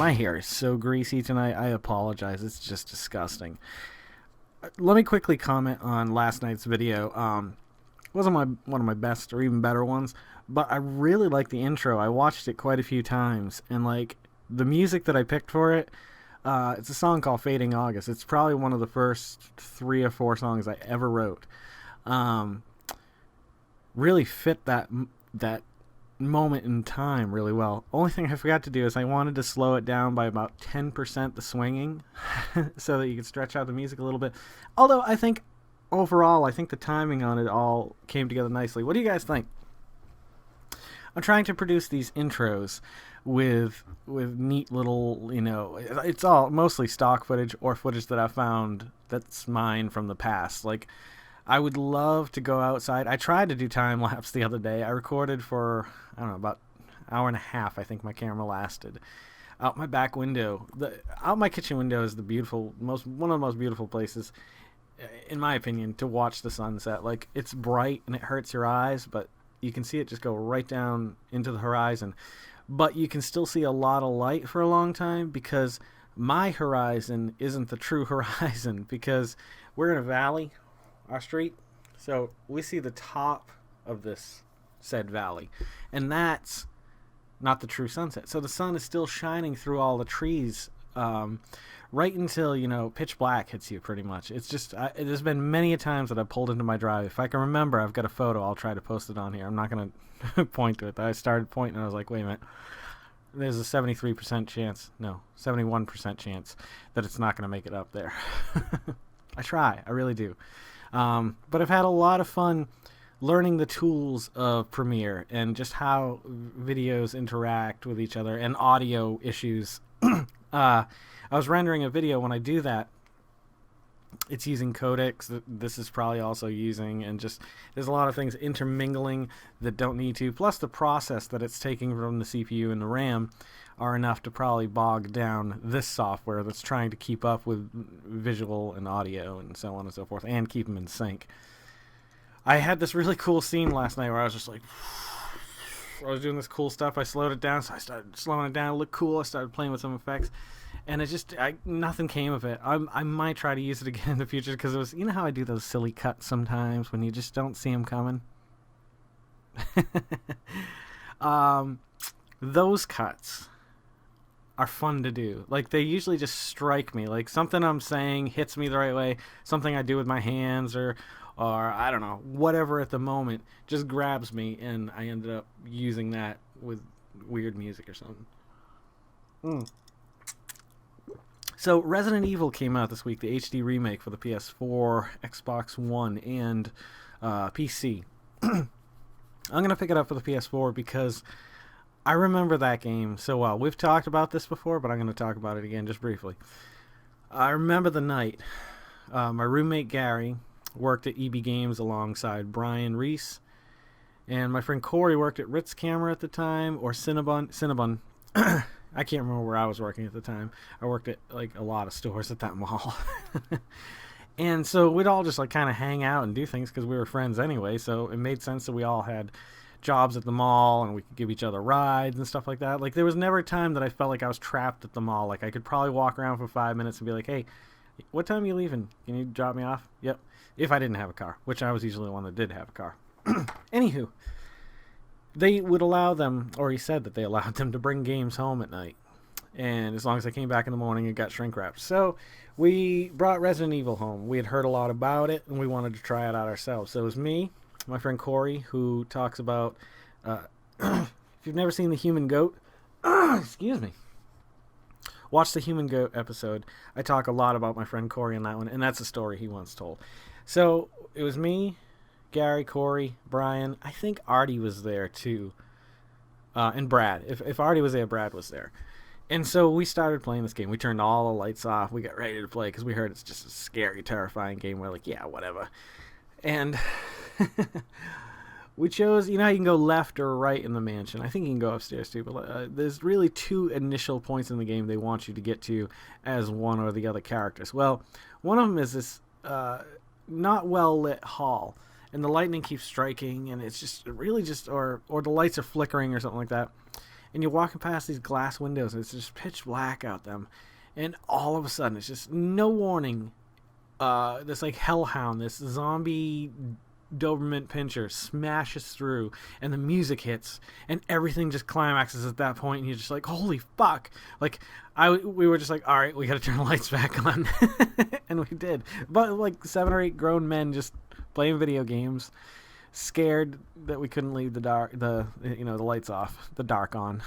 My hair is so greasy tonight. I apologize. It's just disgusting. Let me quickly comment on last night's video. Wasn't one of my best or even better ones, but I really like the intro. I watched it quite a few times, and like the music that I picked for it, it's a song called "Fading August." It's probably one of the first 3 or 4 songs I ever wrote. Really fit that moment in time really well. Only thing I forgot to do is I wanted to slow it down by about 10% the swinging so that you could stretch out the music a little bit. Although I think overall, I think the timing on it all came together nicely. What do you guys think? I'm trying to produce these intros with neat little, it's all mostly stock footage or footage that I found that's mine from the past. Like, I would love to go outside. I tried to do time lapse the other day. I recorded for, I don't know, about an hour and a half, I think my camera lasted. Out my back window, out my kitchen window is one of the most beautiful places, in my opinion, to watch the sunset. Like, it's bright and it hurts your eyes, but you can see it just go right down into the horizon. But you can still see a lot of light for a long time because my horizon isn't the true horizon because we're in a valley, our street, so we see the top of this said valley, and that's not the true sunset. So the sun is still shining through all the trees, right until pitch black hits you. Pretty much, it's just there's been many a times that I've pulled into my drive. If I can remember, I've got a photo. I'll try to post it on here. I'm not gonna point to it. I started pointing, and I was like, wait a minute. There's a 71% chance that it's not going to make it up there. I try. I really do. But I've had a lot of fun learning the tools of Premiere and just how videos interact with each other and audio issues. I was rendering a video. When I do that, it's using codecs that this is probably also using, and just there's a lot of things intermingling that don't need to. Plus the process that it's taking from the CPU and the RAM are enough to probably bog down this software that's trying to keep up with visual and audio and so on and so forth, and keep them in sync. I had this really cool scene last night where I was just like, I was doing this cool stuff. I slowed it down, so I started slowing it down. It looked cool. I started playing with some effects, and it just nothing came of it. I might try to use it again in the future because it was, how I do those silly cuts sometimes when you just don't see them coming. Those cuts are fun to do. Like, they usually just strike me. Like, something I'm saying hits me the right way. Something I do with my hands or I don't know, whatever at the moment just grabs me, and I ended up using that with weird music or something. So Resident Evil came out this week, the HD remake for the PS4, Xbox One, and PC. I'm going to pick it up for the PS4 because I remember that game so well. We've talked about this before, but I'm going to talk about it again just briefly. I remember the night. My roommate Gary worked at EB Games alongside Brian Reese, and my friend Corey worked at Ritz Camera at the time, or Cinnabon. I can't remember where I was working at the time. I worked at like a lot of stores at that mall. And so we'd all just like kind of hang out and do things because we were friends anyway, so it made sense that we all had jobs at the mall and we could give each other rides and stuff like that. Like, there was never a time that I felt like I was trapped at the mall. Like, I could probably walk around for 5 minutes and be like, hey, what time are you leaving? Can you drop me off? Yep. If I didn't have a car, which I was usually the one that did have a car. Anywho, they would allow them, or he said that they allowed them to bring games home at night. And as long as I came back in the morning, it got shrink wrapped. So we brought Resident Evil home. We had heard a lot about it, and we wanted to try it out ourselves. So it was me, my friend Corey, who talks about, if you've never seen The Human Goat, excuse me, watch the Human Goat episode. I talk a lot about my friend Corey in that one, and that's a story he once told. So it was me, Gary, Corey, Brian. I think Artie was there too, and Brad. If Artie was there, Brad was there. And so we started playing this game. We turned all the lights off. We got ready to play because we heard it's just a scary, terrifying game. We're like, yeah, whatever. And we chose, how you can go left or right in the mansion. I think you can go upstairs too, but there's really 2 initial points in the game they want you to get to as one or the other characters. Well, one of them is this not well lit hall, and the lightning keeps striking, and it's just really just, or the lights are flickering or something like that. and you're walking past these glass windows, and it's just pitch black out them, and all of a sudden, it's just no warning. This like hellhound, this zombie Doberman Pinscher smashes through, and the music hits, and everything just climaxes at that point, and you're just like, holy fuck. Like, we were just like, all right, we gotta turn the lights back on. And we did. But like 7 or 8 grown men just playing video games, scared that we couldn't leave the lights off, the dark on.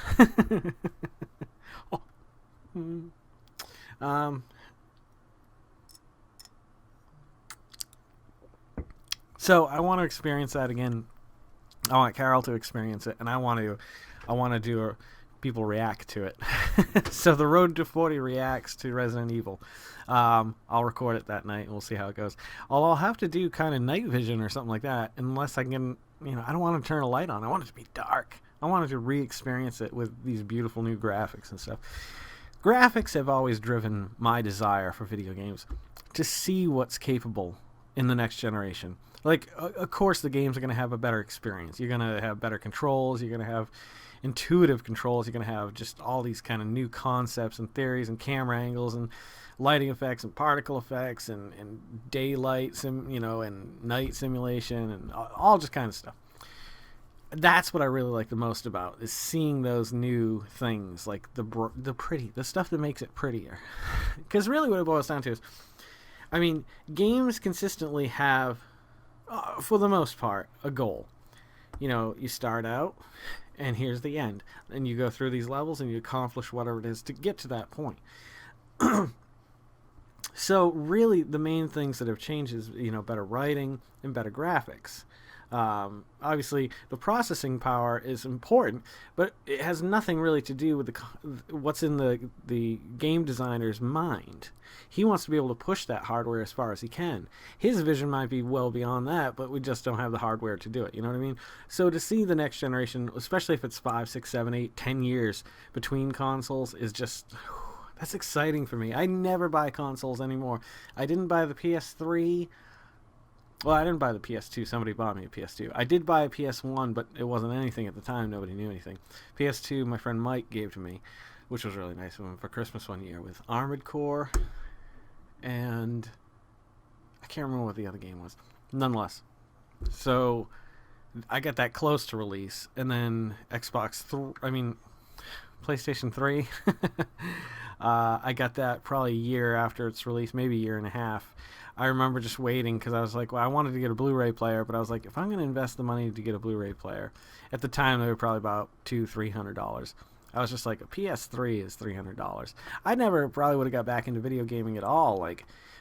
So I want to experience that again. I want Carol to experience it, and I want to do people react to it. So the Road to 40 reacts to Resident Evil. I'll record it that night, and we'll see how it goes. I'll have to do kind of night vision or something like that, unless I can. I don't want to turn a light on. I want it to be dark. I wanted to re-experience it with these beautiful new graphics and stuff. Graphics have always driven my desire for video games, to see what's capable in the next generation. Like, of course, the games are going to have a better experience. You're going to have better controls. You're going to have intuitive controls. You're going to have just all these kind of new concepts and theories and camera angles and lighting effects and particle effects and daylight, and night simulation and all just kind of stuff. That's what I really like the most about, is seeing those new things, like the stuff that makes it prettier. Because really what it boils down to is, games consistently have, for the most part, a goal. You start out, and here's the end. And you go through these levels, and you accomplish whatever it is to get to that point. So, really, the main things that have changed is, better writing and better graphics. Obviously, the processing power is important, but it has nothing really to do with what's in the game designer's mind. He wants to be able to push that hardware as far as he can. His vision might be well beyond that, but we just don't have the hardware to do it. You know what I mean? So to see the next generation, especially if it's 5, 6, 7, 8, 10 years between consoles, is just... that's exciting for me. I never buy consoles anymore. I didn't buy the PS3... Well, I didn't buy the PS2. Somebody bought me a PS2. I did buy a PS1, but it wasn't anything at the time. Nobody knew anything. PS2, my friend Mike gave to me, which was really nice of him, for Christmas one year, with Armored Core, and I can't remember what the other game was. Nonetheless. So, I got that close to release, and then PlayStation 3. I got that probably a year after its release, maybe a year and a half. I remember just waiting, because I was like, well, I wanted to get a Blu-ray player, but I was like, if I'm going to invest the money to get a Blu-ray player, at the time they were probably about $200-300. I was just like, a PS3 is $300. I never probably would have got back into video gaming at all,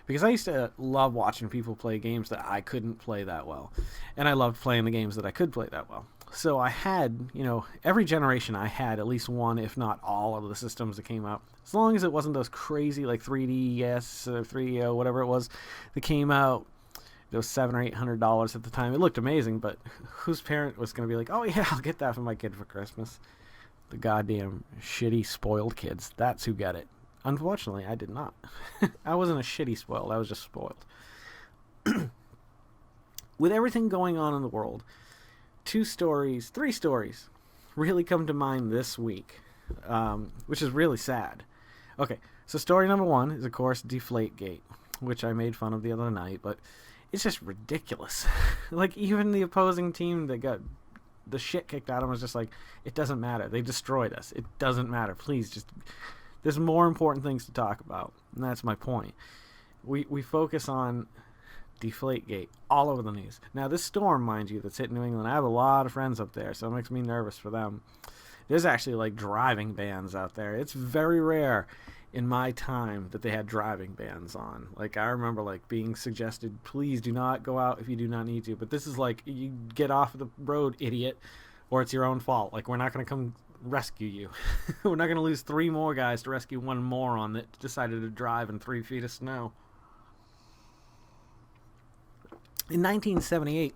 because I used to love watching people play games that I couldn't play that well, and I loved playing the games that I could play that well. So I had, every generation I had at least one, if not all, of the systems that came out. As long as it wasn't those crazy, like 3DS or 3DO, whatever it was, that came out, those $700 or $800 at the time. It looked amazing, but whose parent was going to be like, oh yeah, I'll get that for my kid for Christmas? The goddamn shitty, spoiled kids. That's who get it. Unfortunately, I did not. I wasn't a shitty spoiled. I was just spoiled. With everything going on in the world, 3 stories really come to mind this week, which is really sad. Okay, so story number 1 is, of course, Deflategate, which I made fun of the other night, but it's just ridiculous. Like, even the opposing team that got the shit kicked out of them was just like, it doesn't matter. They destroyed us. It doesn't matter. Please, just... there's more important things to talk about, and that's my point. We focus on Deflategate all over the news. Now, this storm, mind you, that's hit New England, I have a lot of friends up there, so it makes me nervous for them. There's actually, driving bans out there. It's very rare in my time that they had driving bans on. I remember, being suggested, please do not go out if you do not need to. But this is you get off of the road, idiot, or it's your own fault. We're not going to come rescue you. We're not going to lose 3 more guys to rescue one moron that decided to drive in 3 feet of snow. In 1978,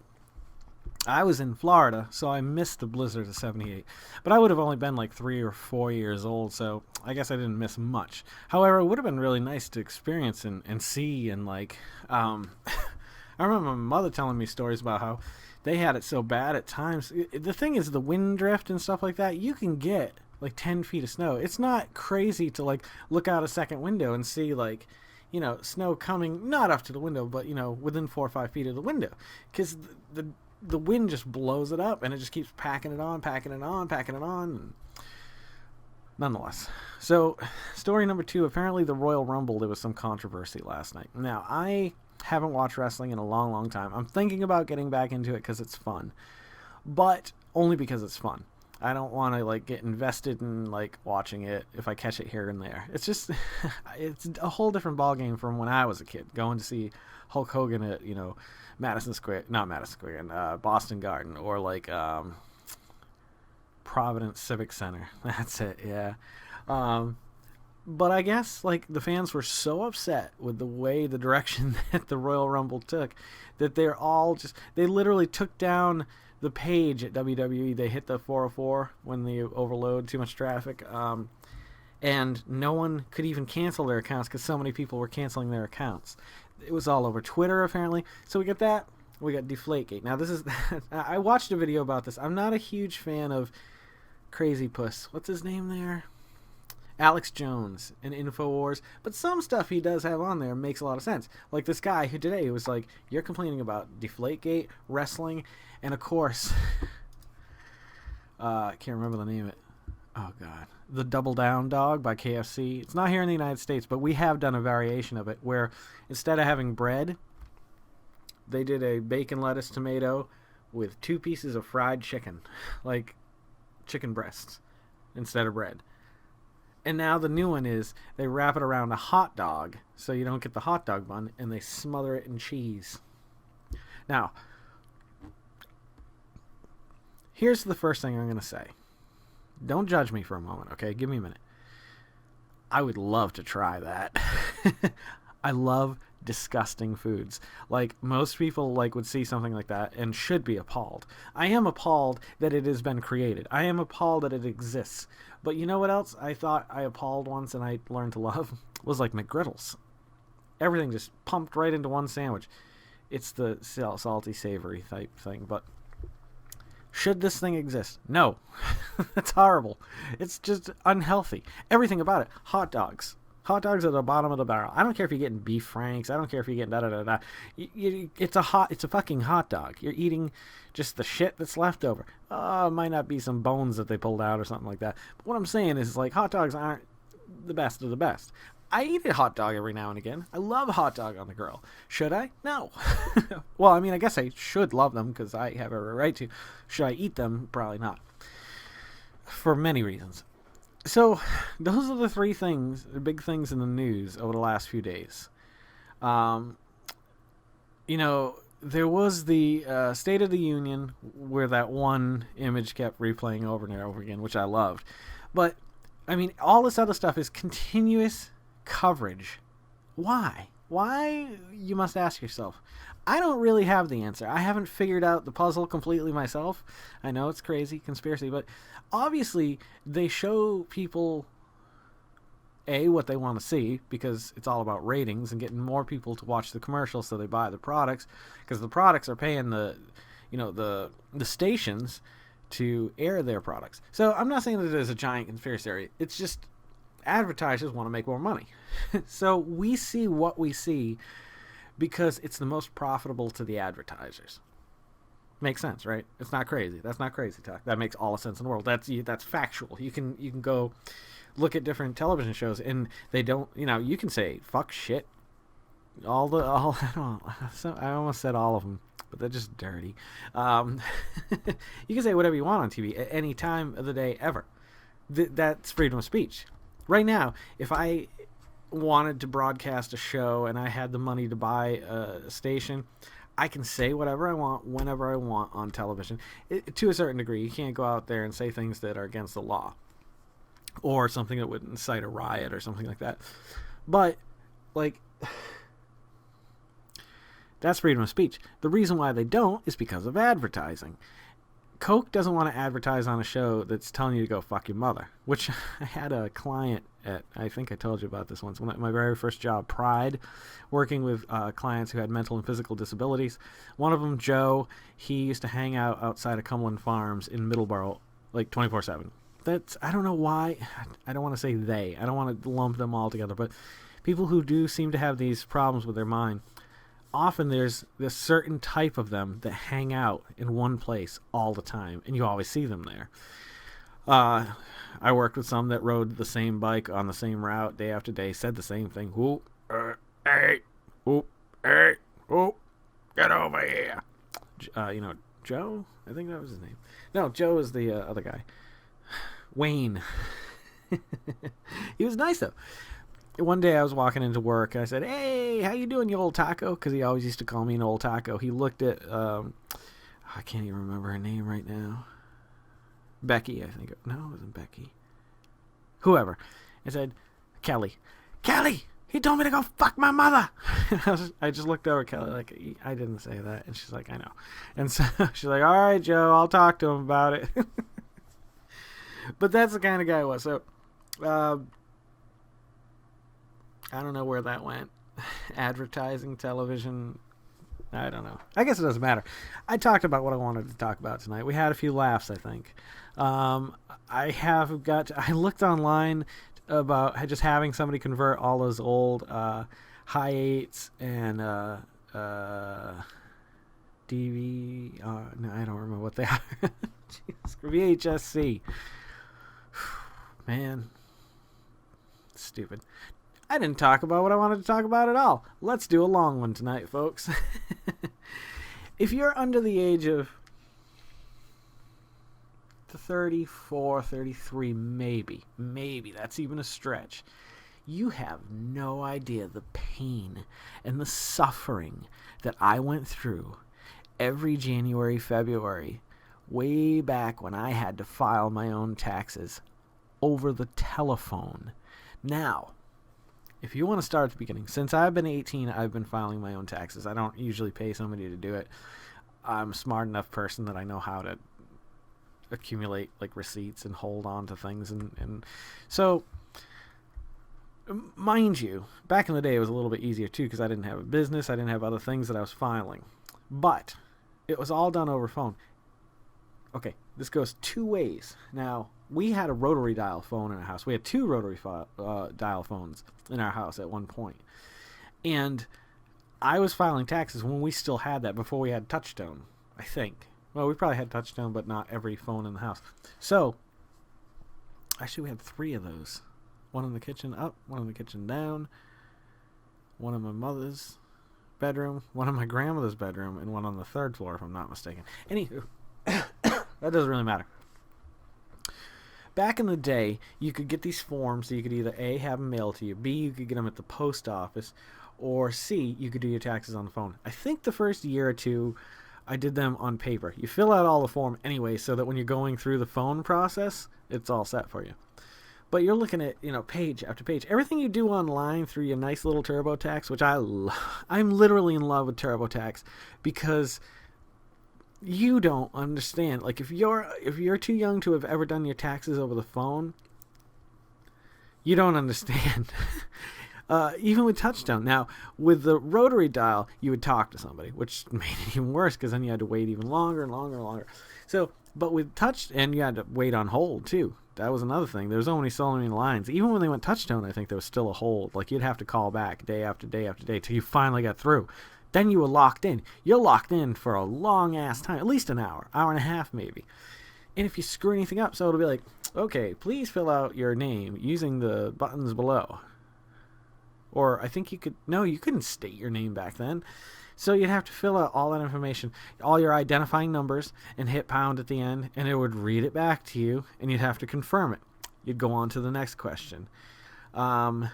I was in Florida, so I missed the blizzard of 78. But I would have only been 3 or 4 years old, so I guess I didn't miss much. However, it would have been really nice to experience and see, and I remember my mother telling me stories about how they had it so bad at times. The thing is, the wind drift and stuff like that, you can get like 10 feet of snow. It's not crazy to like look out a second window and see like, snow coming, not up to the window, but within 4 or 5 feet of the window, because the wind just blows it up and it just keeps packing it on, packing it on, packing it on. And nonetheless, so story number 2, apparently the Royal Rumble, there was some controversy last night. Now, I haven't watched wrestling in a long, long time. I'm thinking about getting back into it because it's fun, but only because it's fun. I don't want to like get invested in like watching it if I catch it here and there. It's just it's a whole different ballgame from when I was a kid, going to see Hulk Hogan at Madison Square, not Madison Square, and Boston Garden, or like Providence Civic Center. That's it, yeah. But I guess like the fans were so upset with the way the direction that the Royal Rumble took that they literally took down the page at WWE. They hit the 404 when they overload too much traffic, and no one could even cancel their accounts because so many people were canceling their accounts. It was all over Twitter apparently. So we got that. We got Deflategate. Now this is I watched a video about this. I'm not a huge fan of Crazy Puss. What's his name there? Alex Jones in InfoWars, but some stuff he does have on there makes a lot of sense. Like this guy who today was like, you're complaining about Deflategate, wrestling, and of course, I can't remember the name of it. Oh God, the Double Down Dog by KFC. It's not here in the United States, but we have done a variation of it where instead of having bread, they did a bacon, lettuce, tomato with 2 pieces of fried chicken, like chicken breasts, instead of bread. And now the new one is they wrap it around a hot dog so you don't get the hot dog bun, and they smother it in cheese. Now, here's the first thing I'm going to say. Don't judge me for a moment, okay? Give me a minute. I would love to try that. I love disgusting foods. Like most people would see something like that and should be appalled. I am appalled that it has been created. I am appalled that it exists. But you know what else I thought I appalled once and I learned to love? Was like McGriddles. Everything just pumped right into one sandwich. It's the salty, savory type thing. But should this thing exist? No. That's horrible. It's just unhealthy. Everything about it. Hot dogs. Hot dogs are the bottom of the barrel. I don't care if you're getting beef franks. I don't care if you're getting da-da-da-da. It's a fucking hot dog. You're eating just the shit that's left over. It might not be some bones that they pulled out or something like that. But what I'm saying is, like, hot dogs aren't the best of the best. I eat a hot dog every now and again. I love a hot dog on the grill. Should I? No. Well, I mean, I guess I should love them because I have a right to. Should I eat them? Probably not. For many reasons. So, those are the 3 things, the big things in the news over the last few days. There was the State of the Union where that one image kept replaying over and over again, which I loved. But, I mean, all this other stuff is continuous coverage. Why? Why, you must ask yourself. I don't really have the answer. I haven't figured out the puzzle completely myself. I know it's crazy, conspiracy, but obviously they show people, A, what they want to see, because it's all about ratings and getting more people to watch the commercials so they buy the products, because the products are paying the stations to air their products. So I'm not saying that there's a giant conspiracy. It's just advertisers want to make more money. So we see what we see because it's the most profitable to the advertisers. Makes sense, right? It's not crazy. That's not crazy talk. That makes all the sense in the world. That's factual. You can go look at different television shows and they don't, you can say fuck, shit, I almost said all of them, but they're just dirty. You can say whatever you want on TV at any time of the day ever. That's freedom of speech. Right now, if I wanted to broadcast a show and I had the money to buy a station, I can say whatever I want whenever I want on television. To a certain degree, you can't go out there and say things that are against the law or something that would incite a riot or something like that. But, that's freedom of speech. The reason why they don't is because of advertising. Coke doesn't want to advertise on a show that's telling you to go fuck your mother, which I had a client at, I think I told you about this once, my very first job, Pride, working with clients who had mental and physical disabilities. One of them, Joe, he used to hang out outside of Cumberland Farms in Middleborough, 24/7. I don't know why. I don't want to say they. I don't want to lump them all together, but people who do seem to have these problems with their mind, often there's this certain type of them that hang out in one place all the time, and you always see them there. I worked with some that rode the same bike on the same route day after day, said the same thing. Whoop, hey, whoop, hey, whoop, get over here. Joe? I think that was his name. No, Joe is the other guy. Wayne. He was nice, though. One day I was walking into work, and I said, "Hey, how you doing, you old taco?" Because he always used to call me an old taco. He looked at, I can't even remember her name right now. Becky, I think. No, it wasn't Becky. Whoever. I said, Kelly, he told me to go fuck my mother. I just looked over at Kelly like, I didn't say that. And she's like, I know. And so she's like, all right, Joe, I'll talk to him about it. But that's the kind of guy I was. So, I don't know where that went. Advertising, television, I don't know. I guess it doesn't matter. I talked about what I wanted to talk about tonight. We had a few laughs, I think. I looked online about just having somebody convert all those old high eights and DV. No, I don't remember what they are. VHSC. Man, stupid. I didn't talk about what I wanted to talk about at all. Let's do a long one tonight, folks. If you're under the age of 34, 33, maybe, that's even a stretch, you have no idea the pain and the suffering that I went through every January, February, way back when I had to file my own taxes over the telephone. Now, if you want to start at the beginning, since I've been 18, I've been filing my own taxes. I don't usually pay somebody to do it. I'm a smart enough person that I know how to accumulate like receipts and hold on to things. And so, mind you, back in the day it was a little bit easier too because I didn't have a business. I didn't have other things that I was filing. But it was all done over phone. Okay, this goes two ways. Now, we had a rotary dial phone in our house. We had two rotary dial phones in our house at one point. And I was filing taxes when we still had that, before we had Touchstone, I think. Well, we probably had Touchstone, but not every phone in the house. So, actually we had three of those. One in the kitchen up, one in the kitchen down, one in my mother's bedroom, one in my grandmother's bedroom, and one on the third floor, if I'm not mistaken. Anywho, that doesn't really matter. Back in the day, you could get these forms, so you could either A, have them mailed to you, B, you could get them at the post office, or C, you could do your taxes on the phone. I think the first year or two, I did them on paper. You fill out all the form anyway, so that when you're going through the phone process, it's all set for you. But you're looking at, page after page. Everything you do online through your nice little TurboTax, which I'm literally in love with TurboTax, because you don't understand. Like, if you're too young to have ever done your taxes over the phone, you don't understand. Even with Touchstone. Now, with the rotary dial, you would talk to somebody, which made it even worse because then you had to wait even longer and longer and longer. So, but with and you had to wait on hold too. That was another thing. There was only so many lines. Even when they went Touchstone, I think there was still a hold. Like, you'd have to call back day after day after day till you finally got through. Then you were locked in. You're locked in for a long-ass time, at least an hour and a half maybe. And if you screw anything up, so it'll be like, okay, please fill out your name using the buttons below. Or I think you couldn't state your name back then. So you'd have to fill out all that information, all your identifying numbers, and hit pound at the end, and it would read it back to you, and you'd have to confirm it. You'd go on to the next question. And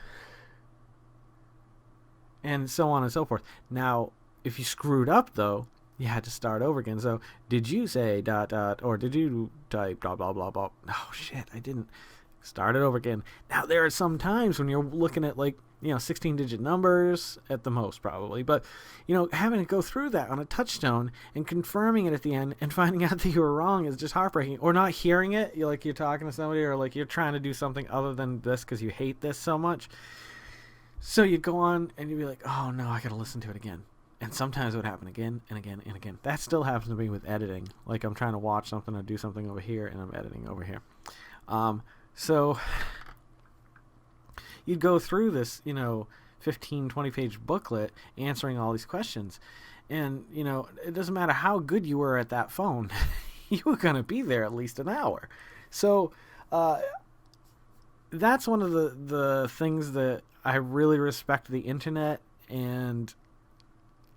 so on and so forth. Now, if you screwed up, though, you had to start over again. So, did you say ... or did you type ... blah, blah, blah, blah? Oh, shit, I didn't. Start it over again. Now, there are some times when you're looking at, 16-digit numbers at the most, probably. But, having to go through that on a Touchstone and confirming it at the end and finding out that you were wrong is just heartbreaking. Or not hearing it, you're talking to somebody, or you're trying to do something other than this because you hate this so much. So you'd go on and you'd be like, oh no, I gotta listen to it again. And sometimes it would happen again and again and again. That still happens to me with editing. Like, I'm trying to watch something or do something over here and I'm editing over here. So you'd go through this, 15, 20-page booklet answering all these questions. And, it doesn't matter how good you were at that phone, you were going to be there at least an hour. So that's one of the things that I really respect the internet and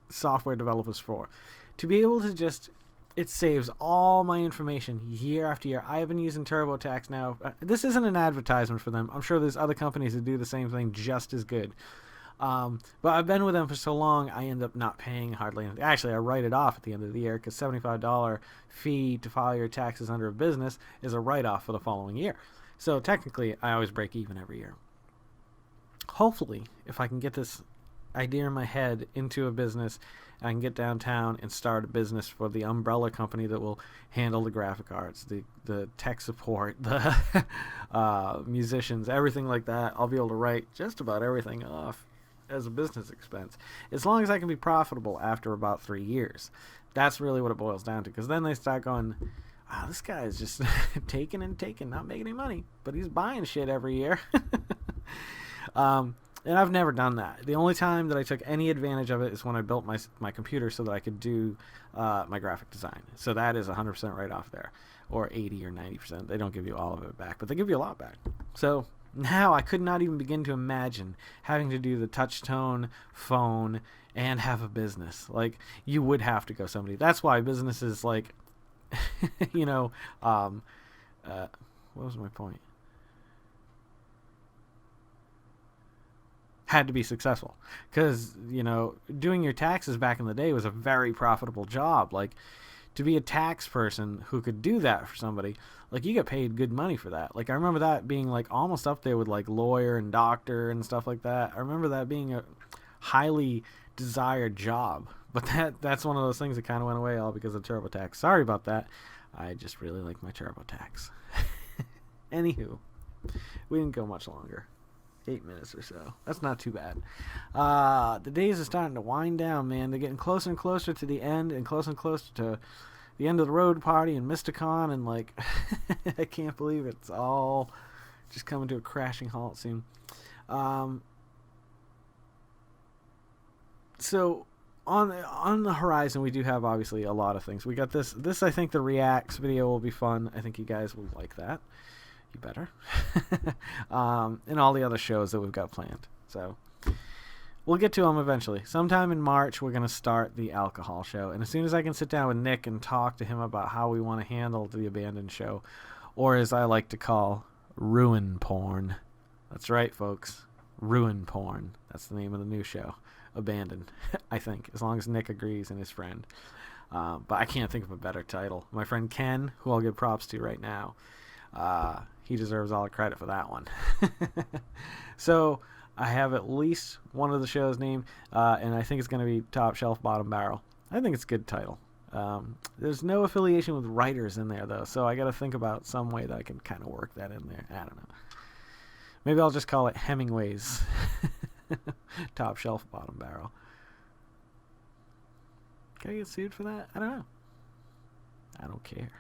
software developers for. To be able to just, it saves all my information year after year. I have been using TurboTax now. This isn't an advertisement for them. I'm sure there's other companies that do the same thing just as good. But I've been with them for so long, I end up not paying hardly anything. Actually, I write it off at the end of the year because $75 fee to file your taxes under a business is a write-off for the following year. So technically, I always break even every year. Hopefully, if I can get this idea in my head into a business, I can get downtown and start a business for the umbrella company that will handle the graphic arts, the tech support, the musicians, everything like that. I'll be able to write just about everything off as a business expense, as long as I can be profitable after about 3 years. That's really what it boils down to, because then they start going, wow, this guy is just taking and taking, not making any money, but he's buying shit every year. And I've never done that. The only time that I took any advantage of it is when I built my computer so that I could do my graphic design. So that is 100% right off there, or 80 or 90%. They don't give you all of it back, but they give you a lot back. So now I could not even begin to imagine having to do the touch tone phone and have a business. Like, you would have to go somebody. That's why businesses like, what was my point? Had to be successful, because doing your taxes back in the day was a very profitable job. Like, to be a tax person who could do that for somebody, like, you get paid good money for that. Like, I remember that being like almost up there with like lawyer and doctor and stuff like that. I remember that being a highly desired job, but that's one of those things that kind of went away all because of TurboTax. Sorry about that. I just really like my TurboTax. Anywho, we didn't go much longer. 8 minutes or so. That's not too bad. The days are starting to wind down, man. They're getting closer and closer to the end, and closer to the end of the road party and Mysticon, and like, I can't believe it's all just coming to a crashing halt soon. So on the horizon, we do have obviously a lot of things. We got this. I think the Reacts video will be fun. I think you guys will like that. You better. And all the other shows that we've got planned. So we'll get to them eventually. Sometime in March, we're going to start the alcohol show. And as soon as I can sit down with Nick and talk to him about how we want to handle the abandoned show, or as I like to call, ruin porn. That's right, folks. Ruin porn. That's the name of the new show. Abandoned, I think, as long as Nick agrees and his friend. But I can't think of a better title. My friend Ken, who I'll give props to right now, he deserves all the credit for that one. So I have at least one of the shows named, and I think it's going to be Top Shelf Bottom Barrel. I think it's a good title. There's no affiliation with writers in there, though, so I got to think about some way that I can kind of work that in there. I don't know. Maybe I'll just call it Hemingway's Top Shelf Bottom Barrel. Can I get sued for that? I don't know. I don't care.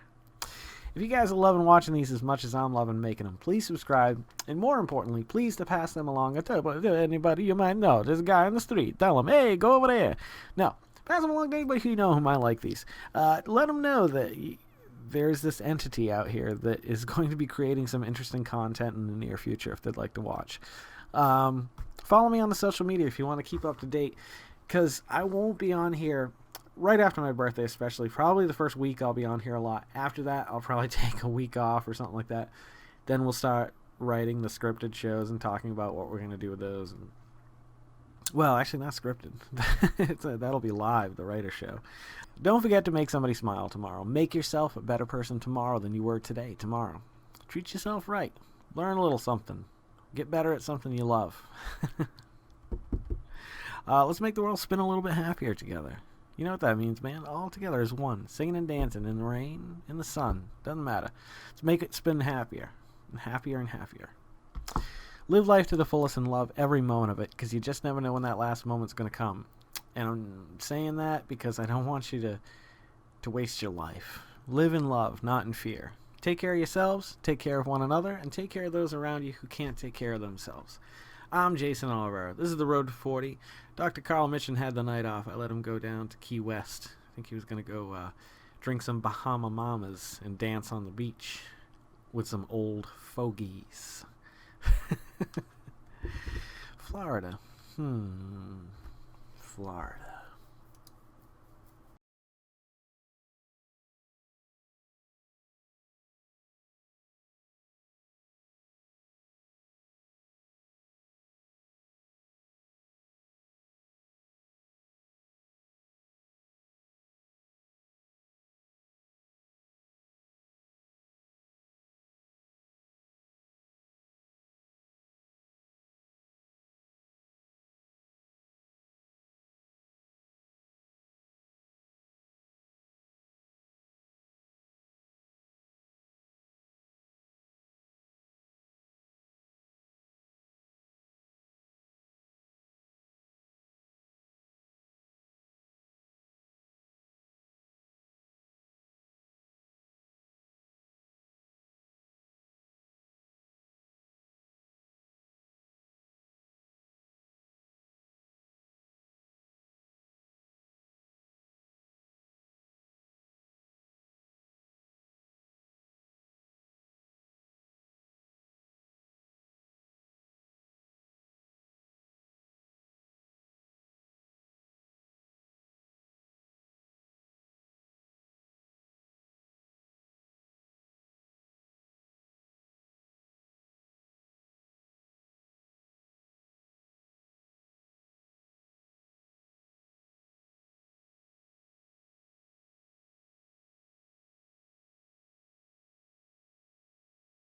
If you guys are loving watching these as much as I'm loving making them, please subscribe. And more importantly, please to pass them along. Tell anybody you might know. There's a guy on the street. Tell him, hey, go over there. No, pass them along to anybody who you know who might like these. Let them know that there's this entity out here that is going to be creating some interesting content in the near future if they'd like to watch. Follow me on the social media if you want to keep up to date, because I won't be on here right after my birthday, especially. Probably the first week I'll be on here a lot. After that, I'll probably take a week off or something like that. Then we'll start writing the scripted shows and talking about what we're going to do with those. And, well, actually, not scripted. That'll be live, the writer show. Don't forget to make somebody smile tomorrow. Make yourself a better person tomorrow than you were today, tomorrow. Treat yourself right. Learn a little something. Get better at something you love. Let's make the world spin a little bit happier together. You know what that means, man. All together as one. Singing and dancing in the rain, in the sun. Doesn't matter. Let's make it spin happier. And happier and happier. Live life to the fullest and love every moment of it, because you just never know when that last moment's going to come. And I'm saying that because I don't want you to waste your life. Live in love, not in fear. Take care of yourselves, take care of one another, and take care of those around you who can't take care of themselves. I'm Jason Oliver. This is The Road to 40. Dr. Carl Mitchin had the night off. I let him go down to Key West. I think he was going to go drink some Bahama Mamas and dance on the beach with some old fogies. Florida. Florida.